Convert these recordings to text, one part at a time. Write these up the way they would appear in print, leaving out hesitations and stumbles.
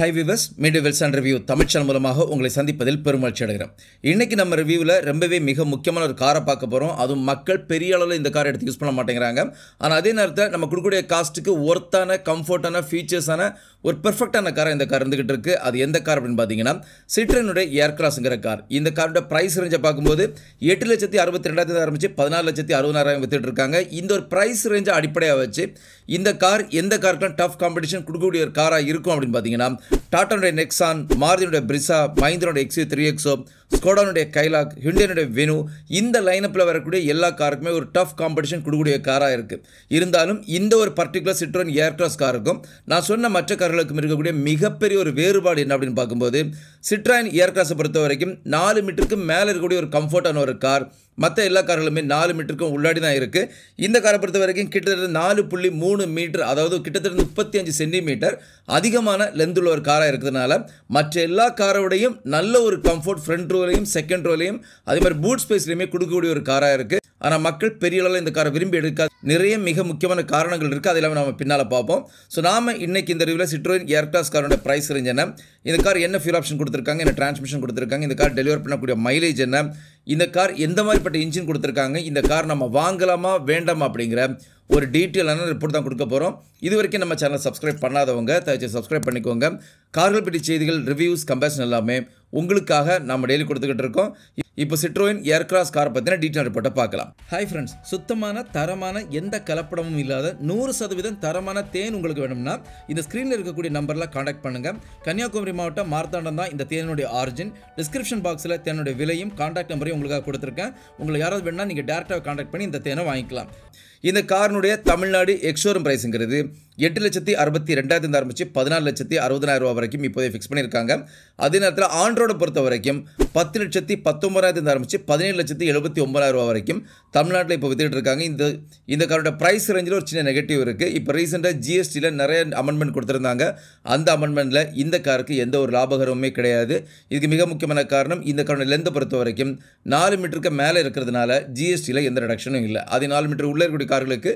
Hi viewers, Media Wilson Review Tamil channel மூலமாக உங்களை சந்திப்பதில் பெருமகிழ்ச்சி அடைகிறேன். இன்னைக்கு நம்ம ரிவ்யூவில் ரொம்பவே மிக முக்கியமான ஒரு காரை பார்க்க போகிறோம். அதுவும் மக்கள் பெரிய அளவில் இந்த காரை எடுத்து யூஸ் பண்ண மாட்டேங்கிறாங்க. ஆனால் அதே நேரத்தில் நம்ம கொடுக்கக்கூடிய காஸ்ட்டுக்கு ஒர்த்தான கம்ஃபர்ட்டான ஃபீச்சர்ஸான ஒரு பெர்ஃபெக்டான காரை இந்த கார் இருந்துகிட்டு இருக்கு. அது எந்த கார் அப்படின்னு பார்த்தீங்கன்னா சிட்ரோனுடைய ஏர்கிராஸ்ங்கிற கார். இந்த காரோட ப்ரைஸ் ரேஞ்சை பார்க்கும்போது 8,62,000 ஆரம்பிச்சு 14,60,000 வித்துட்டு இருக்காங்க. இந்த ஒரு ப்ரைஸ் ரேஞ்சை அடிப்படையாக வச்சு இந்த கார் எந்த காருக்கெல்லாம் டஃப் காம்படிஷன் கொடுக்கக்கூடிய ஒரு காராக இருக்கும் அப்படின்னு பார்த்தீங்கன்னா டாட்டானுடைய Nexon, மாருதியுடைய Brezza, மஹிந்திராவுடைய XU3XO, ஸ்கோடானுடைய Kylaq, ஹியூண்டாயினுடைய venue, இந்த லைனப்பில் வரக்கூடிய எல்லா காருக்குமே ஒரு டஃப் காம்படிஷன் கொடுக்கக்கூடிய காராக இருக்குது. இருந்தாலும் இந்த ஒரு பர்டிகுலர் சிட்ரோன் ஏர்கிராஸ் காருக்கும் நான் சொன்ன மற்ற கார்களுக்கும் இருக்கக்கூடிய மிகப்பெரிய ஒரு வேறுபாடு என்ன அப்படின்னு பார்க்கும்போது சிட்ரோன் ஏர்கிராஸை பொறுத்த வரைக்கும் 4 மீட்டருக்கு மேலே இருக்கக்கூடிய ஒரு கம்ஃபர்ட்டான ஒரு கார். மற்ற எல்லா கார்களுமே 4 மீட்டருக்கும் உள்ளாடி தான் இருக்குது. இந்த காரை பொறுத்த வரைக்கும் கிட்டத்தட்ட 4.3 மீட்டர், அதாவது கிட்டத்தட்ட 35 சென்டிமீட்டர் அதிகமான லென்த் உள்ள ஒரு காராக இருக்கிறதுனால மற்ற எல்லா காரோடையும் நல்ல ஒரு கம்ஃபர்ட் ஃப்ரண்ட் ரோலையும் செகண்ட் ரோலையும் அதே மாதிரி பூட் ஸ்பேஸ்லையுமே கொடுக்கக்கூடிய ஒரு காராக இருக்குது. ஆனால் மக்கள் பெரிய அளவில் இந்த காரை விரும்பி எடுக்காது. நிறைய மிக முக்கியமான காரணங்கள் இருக்குது. அது இல்லாமல் நம்ம பின்னால் பார்ப்போம். ஸோ நாம் இன்றைக்கி இந்த ரிவ்யூவில் சிட்ரோன் ஏர்கிராஸ் காரோட ப்ரைஸ் ரேஞ்ச் என்ன, இந்த கார் என்ன ஃபியூல் ஆப்ஷன் கொடுத்துருக்காங்க, என்ன டிரான்ஸ்மிஷன் கொடுத்துருக்காங்க, இந்த கார் டெலிவர் பண்ணக்கூடிய மைலேஜ் என்ன, இந்த கார் எந்த மாதிரிப்பட்ட இன்ஜின் கொடுத்துருக்காங்க, இந்த கார் நம்ம வாங்கலாமா வேண்டாமா அப்படிங்கிற ஒரு டீட்டெயிலான ரிப்போர்ட் தான் கொடுக்க போகிறோம். இது வரைக்கும் நம்ம சேனல் சப்ஸ்கிரைப் பண்ணாதவங்க தயவுசெய்து சப்ஸ்கிரைப் பண்ணிக்கோங்க. கார்கள் பற்றி செய்திகள், ரிவ்யூஸ், கம்பேரிசன் எல்லாமே உங்களுக்காக நம்ம டெய்லி கொடுத்துக்கிட்டு இருக்கோம். இப்போ சிட்ரோன் ஏர்கிராஸ் காரை பற்றின டீட்டெயில் ரிப்போர்ட்டை பார்க்கலாம். ஹாய் ஃப்ரெண்ட்ஸ், சுத்தமான தரமான எந்த கலப்படமும் இல்லாத 100% தரமான தேன் உங்களுக்கு வேணும்னா இந்த ஸ்க்ரீனில் இருக்கக்கூடிய நம்பரில் காண்டாக்ட் பண்ணுங்கள். கன்னியாகுமரி மாவட்டம் மார்த்தாண்டம் தான் இந்த தேனுடைய ஆரிஜின். டிஸ்கிரிப்ஷன் பாக்ஸில் தேனுடைய விலையும் காண்டாக்ட் நம்பரையும் உங்களுக்காக கொடுத்துருக்கேன். உங்களுக்கு யாராவது வேணும்னா நீங்கள் டேரெக்டாக காண்டாக்ட் பண்ணி இந்த தேனை வாங்கிக்கலாம். இந்த காரினுடைய தமிழ்நாடு எக்ஸ்ஷோரூம் ப்ரைஸுங்கிறது 8,62,000 ஆரம்பிச்சு 14,60,000 வரைக்கும் இப்போதே ஃபிக்ஸ் பண்ணியிருக்காங்க. அதே நேரத்தில் ஆண்ட்ரோட பொறுத்த வரைக்கும் 10,19,000 ஆரம்பிச்சு 17,79,000 வரைக்கும் தமிழ்நாட்டில் இப்போ வித்துட்டு இருக்காங்க. இந்த காரோட ப்ரைஸ் ரேஞ்சில் ஒரு சின்ன நெகட்டிவ் இருக்குது. இப்போ ரீசெண்டாக ஜிஎஸ்டியில் நிறைய அமெண்ட்மெண்ட் கொடுத்துருந்தாங்க. அந்த அமெண்ட்மெண்ட்டில் இந்த காருக்கு எந்த ஒரு லாபகரமுமே கிடையாது. இதுக்கு மிக முக்கியமான காரணம் இந்த காரோட லென்த்தை பொறுத்த வரைக்கும் 4 மீட்டருக்கு மேலே இருக்கிறதுனால ஜிஎஸ்டியில் எந்த ரிடக்ஷனும் இல்லை. அது 4 மீட்டர் உள்ளே இருக்கக்கூடிய கார்களுக்கு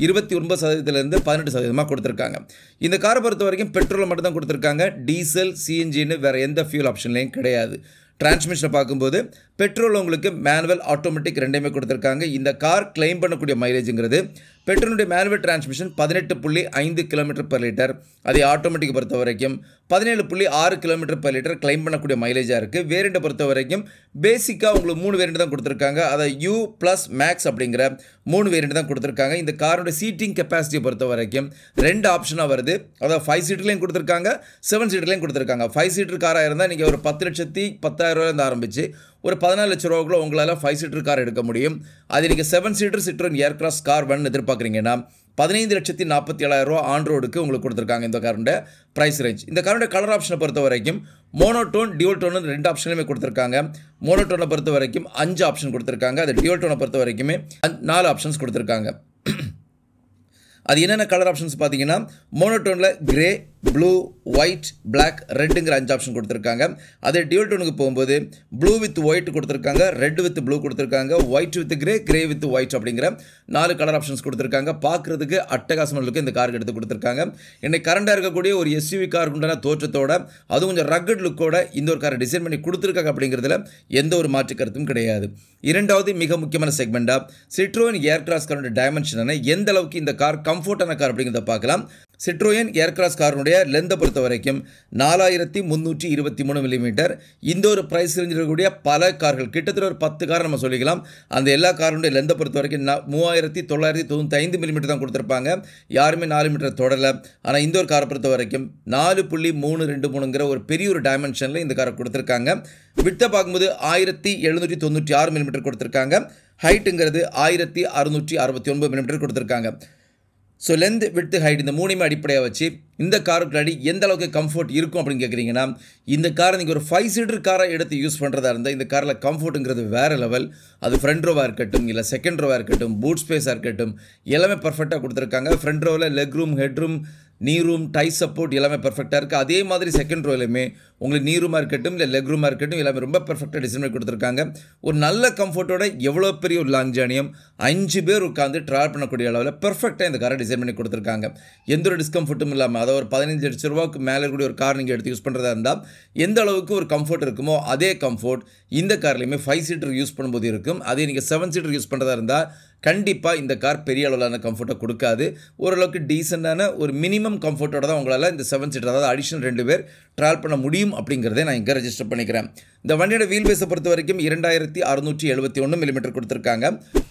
29% 18% கொடுத்துருக்காங்க. இந்த காரை பொறுத்த வரைக்கும் பெட்ரோல் மட்டும் தான் கொடுத்துருக்காங்க. டீசல், சிஎன்ஜின்னு வேறு எந்த ஃபியூல் ஆப்ஷன்லையும் கிடையாது. டிரான்ஸ்மிஷனை பார்க்கும்போது பெட்ரோல் உங்களுக்கு மேனுவல், ஆட்டோமேட்டிக் ரெண்டையுமே கொடுத்துருக்காங்க. இந்த கார் கிளைம் பண்ணக்கூடிய மைலேஜுங்கிறது பெட்ரோலுடைய மேனுவல் டிரான்ஸ்மிஷன் 18.5 km/லிட்டர், அதே ஆட்டோமேட்டிக் பொறுத்த வரைக்கும் 17.6 km/லிட்டர் கிளைம் பண்ணக்கூடிய மைலேஜாக இருக்குது. வேரியண்ட்டை பொறுத்த வரைக்கும் பேசிக்காக உங்களுக்கு 3 வேரியண்ட் தான் கொடுத்துருக்காங்க. அதை U + மேக்ஸ் அப்படிங்கிற 3 வேரியண்ட் தான் கொடுத்துருக்காங்க. இந்த காரோட சீட்டிங் கெப்பாசிட்டியை பொறுத்த வரைக்கும் 2 ஆப்ஷனாக வருது. அதாவது 5 சீட்டர்லையும் கொடுத்துருக்காங்க, 7 சீட்டர்லையும் கொடுத்துருக்காங்க. 5 சீட்டர் காராக இருந்தால் நீங்கள் ஒரு 10,10,000 ஆரம்பிச்சு ஒரு 14 லட்ச ரூபாக்குள்ள உங்களால் 5 சீட்டர் கார் எடுக்க முடியும். அது நீங்கள் 7 சீட்டர் சிட்ரோன் ஏர்கிராஸ் கார் வேணும்னு எதிர்பார்க்குறீங்கன்னா 15,47,000 ஆன் ரோடுக்கு உங்களுக்கு கொடுத்துருக்காங்க இந்த காரோட ப்ரைஸ் ரேஞ்ச். இந்த காரோட கலர் ஆப்ஷனை பொறுத்த வரைக்கும் மோனோடோன், டியூல் டோன் 2 ஆப்ஷனுமே கொடுத்துருக்காங்க. மோனோடோனை பொறுத்த வரைக்கும் 5 ஆப்ஷன் கொடுத்துருக்காங்க. அது டியூல் டோனை பொறுத்த வரைக்குமே 4 ஆப்ஷன்ஸ் கொடுத்துருக்காங்க. அது என்னென்ன கலர் ஆப்ஷன்ஸ் பார்த்தீங்கன்னா மோனோடோனில் கிரே, ப்ளூ, ஒயிட், பிளாக், ரெட்டுங்கிற 5 ஆப்ஷன் கொடுத்துருக்காங்க. அதே டியூல் டோனுக்கு போகும்போது ப்ளூ வித் ஒயிட் கொடுத்துருக்காங்க, ரெட் வித் ப்ளூ கொடுத்துருக்காங்க, white with grey, grey with white அப்படிங்கிற 4 கலர் ஆப்ஷன்ஸ் கொடுத்துருக்காங்க. பார்க்குறதுக்கு அட்டகாசமலுக்கு இந்த காருக்கு எடுத்து கொடுத்துருக்காங்க. இன்னைக்கு கரண்டாக இருக்கக்கூடிய ஒரு எஸ்யூவி காருக்கு உண்டான தோற்றத்தோட அதுவும் கொஞ்சம் ரக்கட் லுக்கோட இந்த ஒரு காரை டிசைன் பண்ணி கொடுத்துருக்காங்க அப்படிங்கிறதுல எந்த ஒரு மாற்று கருத்தும் கிடையாது. இரண்டாவது மிக முக்கியமான செக்மெண்ட்டாக சிட்ரோன் ஏர்கிராஸ் காரோட டைமென்ஷனான எந்த அளவுக்கு இந்த கார் கம்ஃபர்ட்டான கார் அப்படிங்கிறத பார்க்கலாம். சிட்ரோன் ஏர்கிராஸ் காரனுடைய லென்த்தை பொறுத்த வரைக்கும் 4,323 மில்லிமீட்டர். இந்த ஒரு ப்ரைஸ் ரேஞ்சில் இருக்கக்கூடிய பல கார்கள், கிட்டத்தட்ட ஒரு 10 கார் நம்ம சொல்லிக்கலாம். அந்த எல்லா காரனுடைய லென்த்தை பொறுத்த வரைக்கும் 3,995 மில்லிமீட்டர் தான் கொடுத்துருப்பாங்க. யாருமே 4 மீட்டர் தொடரலை. ஆனால் இந்த ஒரு காரை பொறுத்த வரைக்கும் 4.323ங்கிற ஒரு பெரிய ஒரு டைமென்ஷனில் இந்த காரை கொடுத்துருக்காங்க. விட்டை பார்க்கும்போது 1,796 மில்லிமீட்டர் கொடுத்துருக்காங்க. ஹைட்டுங்கிறது 1,669 மில்லிமீட்டர் கொடுத்துருக்காங்க. ஸோ லென்த், விட்த், ஹைட் இந்த 3மே அடிப்படையாக வச்சு இந்த காருக்குள்ளாடி எந்த அளவுக்கு கம்ஃபர்ட் இருக்கும் அப்படின்னு கேட்குறீங்கன்னா இந்த காரை நீங்கள் ஒரு 5 சீட்டர் காரை எடுத்து யூஸ் பண்ணுறதா இருந்தால் இந்த காரில் கம்ஃபர்ட்டுங்கிறது வேறு லெவல். அது ஃப்ரண்ட் ரோவாக இருக்கட்டும், இல்லை செகண்ட் ரோவாக இருக்கட்டும், பூட் ஸ்பேஸாக இருக்கட்டும், எல்லாமே பர்ஃபெக்டாக கொடுத்துருக்காங்க. ஃப்ரண்ட் ரோவில் leg room, head room, knee room, thigh support எல்லாமே பெர்ஃபெக்டாக இருக்குது. அதே மாதிரி செகண்ட் ரோலையுமே உங்களுக்கு நீ ரூமாக இருக்கட்டும் இல்லை லெக் ரூமாக இருக்கட்டும் எல்லாமே ரொம்ப பெர்ஃபெக்டாக டிசைன் பண்ணி கொடுத்துருக்காங்க. ஒரு நல்ல கம்ஃபர்ட்டோட எவ்வளோ பெரிய ஒரு லாங் ஜேர்னியும் 5 பேர் உட்காந்து ட்ராவல் பண்ணக்கூடிய அளவில் பெர்ஃபெக்டாக இந்த காரை டிசைன் பண்ணி கொடுத்துருக்காங்க. எந்த ஒரு டிஸ்கம்ஃபர்ட்டும் இல்லாமல், அதாவது ஒரு 15 லட்ச ரூபாய்க்கு மேலே இருக்கக்கூடிய ஒரு கார் நீங்கள் எடுத்து யூஸ் பண்ணுறதா இருந்தால் எந்த அளவுக்கு ஒரு கம்ஃபர்ட் இருக்குமோ அதே கம்ஃபர்ட் இந்த கார்லையுமே 5 சீட்டர் யூஸ் பண்ணும்போது இருக்கும். அதே நீங்கள் 7 சீட்டர் யூஸ் பண்ணுறதா இருந்தால் கண்டிப்பாக இந்த கார் பெரிய அளவிலான கம்ஃபர்ட்டை கொடுக்காது. ஓரளவுக்கு டீசெண்டான ஒரு மினிமம் கம்ஃபர்ட்டோட தான் உங்களால் இந்த 7 சீட்டர், அதாவது அடிஷனல் 2 பேர் ட்ராவல் பண்ண முடியும் அப்படிங்கிறதே நான் இங்கே ரெஜிஸ்டர் பண்ணிக்கிறேன். இந்த வண்டியோட வீல் பேஸை பொறுத்த வரைக்கும் 2671 மில்லிமீட்டர் கொடுத்துருக்காங்க.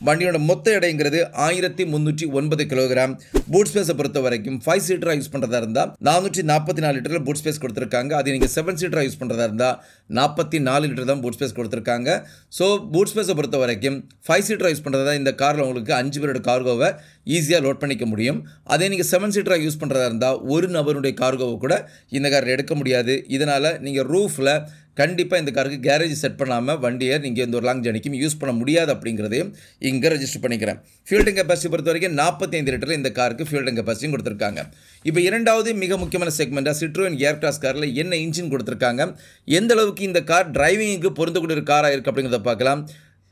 வண்டியோட மொத்த எடைங்கிறது 1309 கிலோகிராம். பூட் ஸ்பேஸை பொறுத்த வரைக்கும் 5 சீட்டராக யூஸ் பண்ணுறதா இருந்தால் 444 லிட்டரில் பூட் ஸ்பேஸ் கொடுத்துருக்காங்க. அது நீங்கள் 7 சீட்டராக யூஸ் பண்ணுறதா இருந்தால் 44 லிட்டர் தான் பூட் ஸ்பேஸ் கொடுத்துருக்காங்க. ஸோ பூட் ஸ்பேஸை பொறுத்த வரைக்கும் 5 சீட்டராக யூஸ் பண்ணுறதா இந்த காரில் உங்களுக்கு 5 பேரோட கார்கோவை ஈஸியாக லோட் பண்ணிக்க முடியும். அதே நீங்கள் 7 சீட்டராக யூஸ் பண்ணுறதா இருந்தால் ஒரு நபருடைய கார்கோவை கூட இந்த காரில் எடுக்க முடியாது. இதனால் நீங்கள் ரூஃபில் கண்டிப்பாக இந்த காருக்கு கேரேஜ் செட் பண்ணாமல் வண்டியை நீங்கள் இந்த ஒரு லாங் ஜர்னிக்கும் யூஸ் பண்ண முடியாது அப்படிங்கிறதையும் இங்கே ரெஜிஸ்டர் பண்ணிக்கிறேன். ஃபியூல் டேங்க் கெப்பாசிட்டி பொறுத்த வரைக்கும் 45 லிட்டர் இந்த காருக்கு ஃபியூல் டேங்க் கெப்பாசிட்டியும் கொடுத்துருக்காங்க. இப்போ இரண்டாவது மிக முக்கியமான செக்மெண்ட்டாக சிட்ரோன் ஏர்கிராஸ் காரில் என்ன இன்ஜின் கொடுத்துருக்காங்க, எந்த அளவுக்கு இந்த கார் டிரைவிங்க்கு பொருந்தக்கூடிய ஒரு காராக இருக்குது அப்படிங்கிறத பார்க்கலாம்.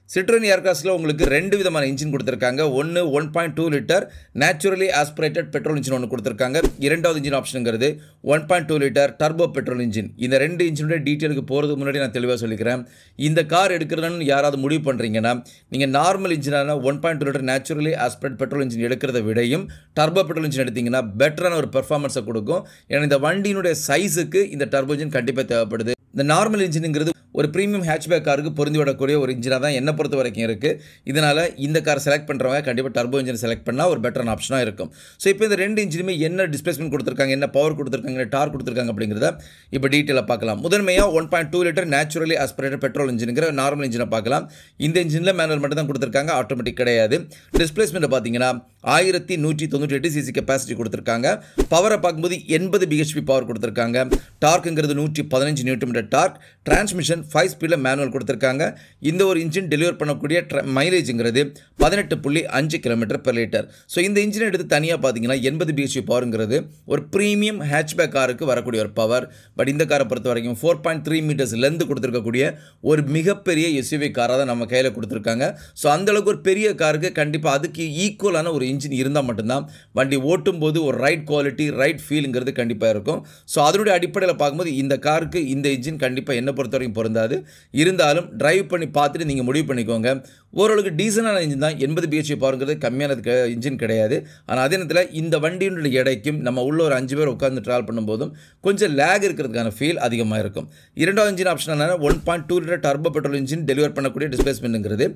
சிட்ரோன் ஏர்கிராஸில் உங்களுக்கு 2 விதமான இன்ஜின் கொடுத்துருக்காங்க. ஒன்று 1.2 litre naturally aspirated petrol engine ஒன்று கொடுத்துருக்காங்க. இரண்டாவது இன்ஜின் ஆப்ஷனுங்கிறது 1.2 லிட்டர் டர்போ பெட்ரோல் இன்ஜின். இந்த 2 இன்ஜினுடைய டீட்டெயிலுக்கு போகிறதுக்கு முன்னாடி நான் தெளிவாக சொல்லிக்கிறேன். இந்த கார் எடுக்கிறதுன்னு யாராவது முடிவு பண்ணுறீங்கன்னா நீங்கள் நார்மல் இன்ஜினான 1.2 litre naturally aspirate petrol engine எடுக்கிறத விடையும் டர்போ பெட்ரோல் இன்ஜின் எடுத்திங்கன்னா பெட்டரான ஒரு பெர்ஃபார்மன்ஸை கொடுக்கும். ஏன்னா இந்த வண்டியினுடைய சைஸுக்கு இந்த டர்போ இன்ஜின் கண்டிப்பாக தேவைப்படுது. இந்த நார்மல் இன்ஜினுங்கிறது ஒரு ப்ரீமியம் ஹேட்ச்பேக் காருக்கு பொருந்தி விடக்கூடிய ஒரு இன்ஜினாக தான் என்னை பொறுத்த வரைக்கும் இருக்குது. இதனால் இந்த கார் செலக்ட் பண்ணுறவங்க கண்டிப்பாக டர்போ இன்ஜின் செலக்ட் பண்ணால் ஒரு பெட்டரான ஆப்ஷனாக இருக்கும். ஸோ இப்போ இந்த 2 இன்ஜினுமே என்ன டிஸ்பிளேஸ்மெண்ட் கொடுத்துருக்காங்க, என்ன பவர் கொடுத்துருக்காங்க, என்ன டார்க் கொடுத்துருக்காங்க அப்படிங்கிறத இப்போ டீட்டெயிலாக பார்க்கலாம். முதன்மையாக 1.2 லிட்டர் நேச்சுரலி ஆஸ்பிரேட்டட் பெட்ரோல் இன்ஜினுங்கிற நார்மல் இன்ஜினை பார்க்கலாம். இந்த இன்ஜினில் மேனுவல் மட்டும் தான் கொடுத்துருக்காங்க, ஆட்டோமேட்டிக் கிடையாது. டிஸ்பிளேஸ்மெண்ட்டை பார்த்தீங்கன்னா 1198 சிசி கெப்பாசிட்டி கொடுத்துருக்காங்க. பவரை பார்க்கும்போது 80 பிஹெச்பி பவர் கொடுத்துருக்காங்க. டார்க்குங்கிறது 115 நியூட்டன் மீட்டர் டார்க். டிரான்ஸ்மிஷன் 5 ஸ்பீடில் மேனுவல் கொடுத்துருக்காங்க. இந்த ஒரு இன்ஜின் டெலிவர் பண்ணக்கூடிய மைலேஜுங்கிறது 18.5 கிலோமீட்டர் பெர் லிட்டர். ஸோ இந்த இன்ஜினை எடுத்து தனியாக பார்த்தீங்கன்னா 80 பிஹெச்பி பவருங்கிறது ஒரு ப்ரீமியம் ஹேட்ச்பேக் காருக்கு வரக்கூடிய ஒரு பவர். பட் இந்த காரை பொறுத்த வரைக்கும் 4.3 மீட்டர்ஸ் லென்த் கொடுத்துருக்கக்கூடிய ஒரு மிகப்பெரிய எஸ்யூவி காராக தான் நம்ம கையில் கொடுத்துருக்காங்க. ஸோ அந்தளவுக்கு ஒரு பெரிய காருக்கு கண்டிப்பாக அதுக்கு ஈக்குவலான ஒரு இன்ஜின் இருந்தால் மட்டும்தான் வண்டி ஓட்டும் போது ஒரு ரைட் குவாலிட்டி, ரைட் ஃபீலுங்கிறது கண்டிப்பாக இருக்கும். ஸோ அதனுடைய அடிப்படையில் பார்க்கும்போது இந்த காருக்கு இந்த இன்ஜின் கண்டிப்பாக என்னை பொறுத்த வரைக்கும் பொருந்தாது. இருந்தாலும் டிரைவ் பண்ணி பார்த்துட்டு நீங்கள் முடிவு பண்ணிக்கோங்க. ஓரளவுக்கு டீசனான இன்ஜின் தான். 80 பிஹெச்பி பவருங்கிறது கம்மியானது இன்ஜின் கிடையாது. ஆனால் அதே நேரத்தில் இந்த வண்டியினுடைய எடைக்கும் நம்ம உள்ள ஒரு 5 பேர் உட்காந்து ட்ராவல் பண்ணும்போதும் கொஞ்சம் லேக் இருக்கிறதுக்கான ஃபீல் அதிகமாக இருக்கும். இரண்டாவது இன்ஜின் ஆப்ஷனான 1.2 litre turbo petrol engine deliver பண்ணக்கூடிய டிஸ்பிளேஸ்மெண்ட்டுங்கிறது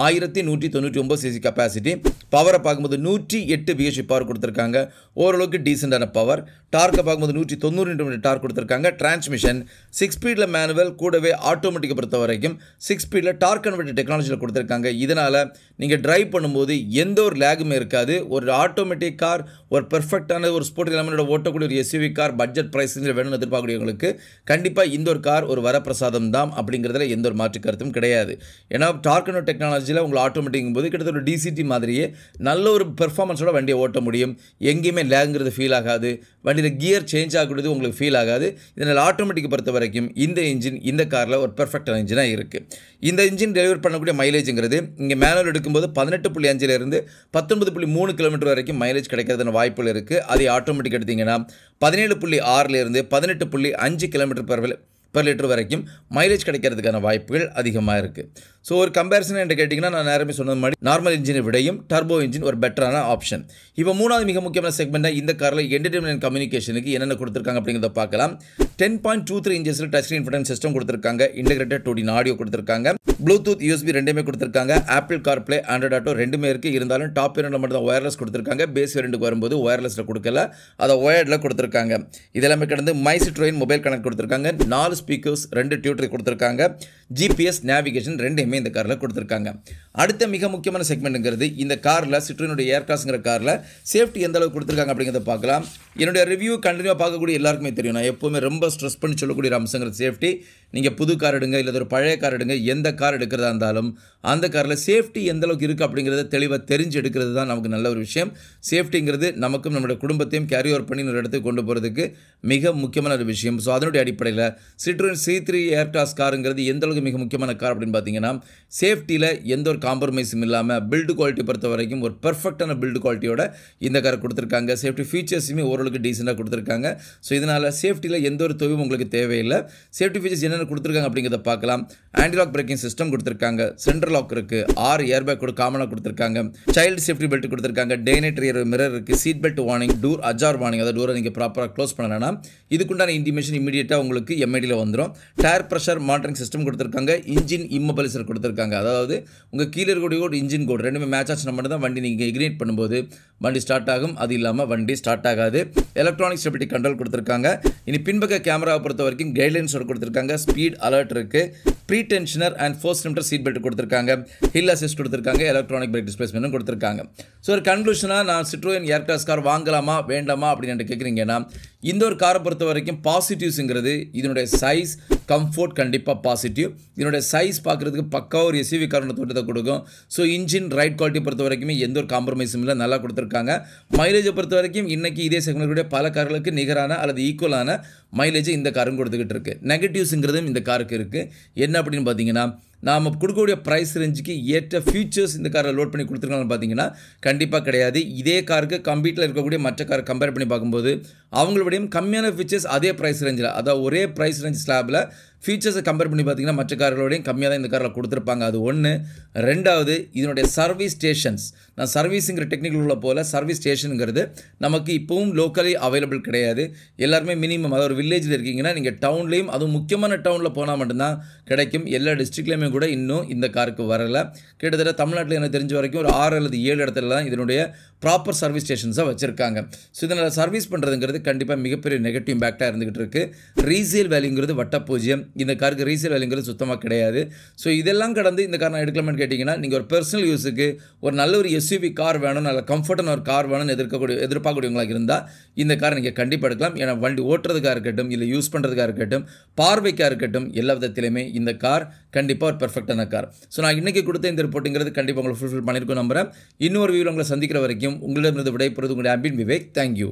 1199 சிசி கெப்பாசிட்டி. பவரை பார்க்கும்போது 108 பிஹெச்பி பவர் கொடுத்துருக்காங்க. ஓரளவுக்கு டீசெண்டான பவர். டார்க்கை பார்க்கும்போது 190 நியூட்டன் டார்க் கொடுத்துருக்காங்க. டிரான்ஸ்மிஷன் 6 ஸ்பீடில் மேனுவல் கூடவே ஆட்டோமேட்டிக்கை பொறுத்த வரைக்கும் 6 ஸ்பீடில் டார்க் கன்வெர்ட்டர் டெக்னாலஜியில் கொடுத்துருக்காங்க. இதனால் நீங்கள் டிரைவ் பண்ணும்போது எந்த ஒரு லேகுமே இருக்காது. ஒரு ஆட்டோமேட்டிக் கார், ஒரு பெர்ஃபெக்டான ஒரு ஸ்போர்ட் எலமெண்டோட ஓட்டக்கூடிய ஒரு எஸ்யூவி கார் பட்ஜெட் ப்ரைஸில் வேணும்னு எதிர்பார்க்கக்கூடியவங்களுக்கு கண்டிப்பாக இந்த ஒரு கார் ஒரு வரப்பிரசாதம் தான் அப்படிங்கிறதுல எந்த ஒரு மாற்று கருத்தும் கிடையாது. ஏன்னா டார்க் கன்வெர்ட்டர் டெக்னாலஜியில் உங்களை ஆட்டோமேட்டிக்கும் போது கிட்டத்தட்ட ஒரு டிசிடி மாதிரியே நல்ல ஒரு பெர்ஃபார்மன்ஸோட வண்டியை ஓட்ட முடியும். எங்கேயுமே லேங்குறது ஃபீல் ஆகாது. வண்டியில் கியர் சேஞ்ச் ஆகக்கூடியது உங்களுக்கு ஃபீல் ஆகாது. இதனால் ஆட்டோமேட்டிக்கை பொறுத்த வரைக்கும் இந்த இன்ஜின் இந்த காரில் ஒரு பெர்ஃபெக்டான இன்ஜினாக இருக்குது. இந்த இன்ஜின் டெலிவர் பண்ணக்கூடிய மைலேஜுங்கிறது இங்கே மேனுவல் எடுக்கும்போது 18.5லேருந்து 19.3 கிலோமீட்டர் வரைக்கும் மைலேஜ் கிடைக்கிறதுன வாய்ப்புகள் இருக்குது. அதே ஆட்டோமேட்டிக் எடுத்திங்கன்னா 17.6லேருந்து 18.5 கிலோமீட்டர் பெர் லிட்டர் வரைக்கும் மைலேஜ் கிடைக்கிறதுக்கான வாய்ப்புகள் அதிகமாக இருக்குது. ஸோ ஒரு கம்பேரிசன் என்று கேட்டிங்கன்னா நான் நேரமே சொன்னது மாதிரி நார்மல் இன்ஜினை விடையும் டர்போ இன்ஜின் ஒரு பெட்டரான ஆப்ஷன். இப்போ மூணாவது மிக முக்கியமான செக்மெண்ட்டாக இந்த காரில் என்டர்டைன்மெண்ட் அண்ட் கம்யூனிகேஷனுக்கு என்னென்ன கொடுத்துருக்காங்க அப்படிங்கிறத பார்க்கலாம். 10.23 இன்ச்சஸில் டச் ஸ்க்ரீன் இன்ஃபோடெயின்மென்ட் சிஸ்டம் கொடுத்துருக்காங்க. இன்டெகிரேட்டட் 2D ஆடியோ கொடுத்துருக்காங்க. ப்ளூடூத் USB ரெண்டுமே கொடுத்துருக்காங்க. ஆப்பிள் கார்ப்ளே, ஆண்ட்ராய்ட் ஆட்டோ ரெண்டுமே இருக்குது. இருந்தாலும் டாப் வேரியண்ட்டில் மட்டும் தான் ஒயர்லெஸ் கொடுத்துருக்காங்க. பேஸ் வேரியண்ட்டுக்கு வரும்போது ஒயர்லெஸில் கொடுக்கல, அதை ஒயர்டில் கொடுத்துருக்காங்க. இதெல்லாமே கடந்து மை சிட்ரோயின் மொபைல் கனெக்ட் கொடுத்துருக்காங்க. 4 ஸ்பீக்கர்ஸ், 2 டியூட்டர் கொடுத்துருக்காங்க. GPS நேவிகேஷன் ரெண்டுமே இந்த காரில் கொடுத்துருக்காங்க. அடுத்த மிக முக்கியமான செக்மெண்ட்டுங்கிறது இந்த காரில் சிட்ரோனுடைய ஏர்கிராஸ்ங்கிற காரில் சேஃப்டி எந்த அளவுக்கு கொடுத்துருக்காங்க அப்படிங்கிறத பார்க்கலாம். என்னுடைய ரிவ்யூ கண்டினியூவாக பார்க்கக்கூடிய எல்லாருக்குமே தெரியும். நான் எப்போவுமே ரொம்ப ரொம்ப ஸ்ட்ரெஸ் பண்ணி சொல்லக்கூடிய ஒரு அம்சங்கிறது சேஃப்டி. நீங்கள் புது கார் எடுங்க, இல்லை ஒரு பழைய கார் எடுங்க, எந்த கார் எடுக்கிறதா இருந்தாலும் அந்த காரில் சேஃப்டி எந்த அளவுக்கு இருக்குது அப்படிங்கிறத தெளிவாக தெரிஞ்சு எடுக்கிறது தான் நமக்கு நல்ல ஒரு விஷயம். சேஃப்டிங்கிறது நமக்கும் நம்மளுடைய குடும்பத்தையும் கேரி ஓவர் பண்ணி ஒரு இடத்துக்கு கொண்டு போகிறதுக்கு மிக முக்கியமான ஒரு விஷயம். ஸோ அதனுடைய அடிப்படையில் Citroen C3 Aircross காருங்கிறது எந்த அளவுக்கு மிக முக்கியமான கார் அப்படின்னு பார்த்தீங்கன்னா, சேஃப்டியில் எந்த ஒரு காம்ப்ரமைஸும் இல்லாமல் பில்டு குவாலிட்டி பொறுத்த வரைக்கும் ஒரு பெர்ஃபெக்டான பில்டு குவாலிட்டியோட இந்த காரை கொடுத்துருக்காங்க. சேஃப்டி ஃபீச்சர்ஸுமே ஓரளவுக்கு டீசெண்டாக கொடுத்துருக்காங்க. ஸோ இதனால் சேஃப்டியில் எந்த ஒரு தொய்வும் உங்களுக்கு தேவையில்லை. சேஃப்டி ஃபீச்சர்ஸ் என்னென்ன கொடுத்துருக்காங்க அப்படிங்கிறத பார்க்கலாம். ஆன்டி லாக் பிரேக்கிங் சிஸ்டம் கொடுத்துருக்காங்க, சென்ட்ரல் லாக் இருக்குது, 6 ஏர்பேக் கூட காமனாக கொடுத்துருக்காங்க, சைல்டு சேஃப்டி பெல்ட் கொடுத்துருக்காங்க, டே நைட் ரியர் மிரர் இருக்குது, seat belt warning, door ajar warning, அதாவது டோரை நீங்கள் ப்ராப்பராக க்ளோஸ் பண்ணலன்னா இதுக்குண்டான இன்டிமேஷன் இமீடியட்டாக உங்களுக்கு எம்ஐடியில் வந்துடும். டயர் ப்ரெஷர் மானிட்டரிங் சிஸ்டம் கொடுத்துருக்காங்க, இன்ஜின் இம்மொபைலைசர் கொடுத்துருக்காங்க. அதாவது உங்கள் கீழே இருக்கக்கூடிய ஒரு இன்ஜின் கோட் ரெண்டுமே மேட்ச் ஆச்சுன்னா மட்டும் தான் வண்டி நீங்கள் இக்னைட் பண்ணும்போது வண்டி ஸ்டார்ட் ஆகும். அது இல்லாமல் வண்டி ஸ்டார்ட் ஆகாது. எலக்ட்ரானிக் ஸ்டெபிலிட்டி கண்ட்ரோல் கொடுத்துருக்காங்க. இனி பின்பக்க கேமராவை பொறுத்த வரைக்கும் கைட்லைன்ஸோட கொடுத்துருக்காங்க. ஸ்பீட் அலர்ட் இருக்குது, pre tensioner and force limiter seat belt கொடுத்துருக்காங்க, ஹில் அசிஸ்ட் கொடுத்துருக்காங்க, எலக்ட்ரானிக் பிரேக் டிஸ்பிளேஸ்மெண்ட்டும் கொடுத்துருக்காங்க. ஸோ ஒரு கன்க்ளூஷனாக நான் Citroen Aircross கார் வாங்கலாமா வேண்டாமா அப்படின்னு கேட்குறீங்கன்னா, இந்த ஒரு காரை பொறுத்த வரைக்கும் பாசிட்டிவ்ஸுங்கிறது இதனுடைய சைஸ், கம்ஃபோர்ட் கண்டிப்பாக பாசிட்டிவ். இதனுடைய சைஸ் பார்க்குறதுக்கு பக்கா ஒரு எஸ்யூவி காரோட தோட்டத்தை கொடுக்கும். ஸோ இன்ஜின் ரைட் குவாலிட்டி பொறுத்த வரைக்குமே எந்த ஒரு காம்ப்ரமைஸும் இல்லை, நல்லா கொடுத்துருக்காங்க. மைலேஜை பொறுத்த வரைக்கும் இன்றைக்கி இதே செக்மெண்ட்களுடைய பல கார்களுக்கு நிகரான அல்லது ஈக்குவலான மைலேஜை இந்த காரும் கொடுத்துக்கிட்டு இருக்குது. நெகட்டிவ்ஸுங்கிறதும் இந்த காருக்கு இருக்குது. என்ன அப்படின்னு பார்த்தீங்கன்னா, நாம் கொடுக்கக்கூடிய ப்ரைஸ் ரேஞ்சுக்கு ஏற்ற ஃபியூச்சர்ஸ் இந்த காரில் லோட் பண்ணி கொடுத்துருக்காங்கன்னு பார்த்தீங்கன்னா கண்டிப்பாக கிடையாது. இதே காருக்கு கம்ப்யூட்டரில் இருக்கக்கூடிய மற்ற காரை கம்பேர் பண்ணி பார்க்கும்போது அவங்களுடையும் கம்மியான ஃபீச்சர்ஸ் அதே ப்ரைஸ் ரேஞ்சில், அதாவது ஒரே ப்ரைஸ் ரேஞ்ச் ஸ்லாபில் ஃபீச்சர்ஸை கம்பேர் பண்ணி பார்த்தீங்கன்னா மற்ற கார்களோடையும் கம்மியாக தான் இந்த காரில் கொடுத்துருப்பாங்க. அது ஒன்று. ரெண்டாவது, இதனுடைய சர்வீஸ் ஸ்டேஷன்ஸ், நான் சர்வீஸுங்கிற டெக்னிக்கல் உள்ள போல் சர்வீஸ் ஸ்டேஷனுங்கிறது நமக்கு இப்போவும் லோக்கலி அவைலபிள் கிடையாது. எல்லாருமே மினிமம், அதாவது ஒரு வில்லேஜில் இருக்கீங்கன்னா நீங்கள் டவுன்லேயும், அதுவும் முக்கியமான டவுனில் போனால் மட்டும்தான் கிடைக்கும். எல்லா டிஸ்ட்ரிக்ட்லேயுமே கூட இன்னும் இந்த காருக்கு வரலை. கிட்டத்தட்ட தமிழ்நாட்டில் எனக்கு தெரிஞ்ச வரைக்கும் ஒரு 6 அல்லது 7 இடத்துல தான் இதனுடைய ப்ராப்பர் சர்வீஸ் ஸ்டேஷன்ஸாக வச்சுருக்காங்க. ஸோ இதனால் சர்வீஸ் பண்ணுறதுங்கிறது கண்டிப்பாக மிகப்பெரிய நெகட்டிவ் இம்பேக்டாக இருந்துகிட்டு இருக்குது. ரீசேல் வேல்யூங்கிறது வட்டப்பூஜ்யம். இந்த காருக்கு ரீசேல் வேல்யூங்கிறது சுத்தமாக கிடையாது. ஸோ இதெல்லாம் கடந்து இந்த கார் நான் எடுக்கலாம்னு கேட்டிங்கன்னா, நீங்கள் ஒரு பர்சனல் யூஸுக்கு ஒரு நல்ல ஒரு எஸ்யூவி கார் வேணும், நல்ல கம்ஃபர்டான ஒரு கார் வேணும்னு எதிர்பார்க்கக்கூடியவங்களாக இருந்தால் இந்த கார் நீங்கள் கண்டிப்பாக எடுக்கலாம். ஏன்னா வண்டி ஓட்டுறதுக்காக இருக்கட்டும், இல்லை யூஸ் பண்ணுறதுக்காக இருக்கட்டும், பார்வைக்காக இருக்கட்டும், எல்லா விதத்திலுமே இந்த கார் கண்டிப்பாக ஒரு பெர்ஃபெக்டான கார். ஸோ நான் இன்றைக்கி கொடுத்த இந்த ரிப்போர்ட்டுங்கிறது கண்டிப்பாக உங்களை ஃபுல்ஃபில் பண்ணியிருக்கோம் நம்புகிறேன். இன்னொரு வீடியோவில் உங்களை சந்திக்கிற வரைக்கும் உங்களிடமிருந்து விடைபெறுவது உங்களுடைய அன்பின் விவேக். தேங்க்யூ.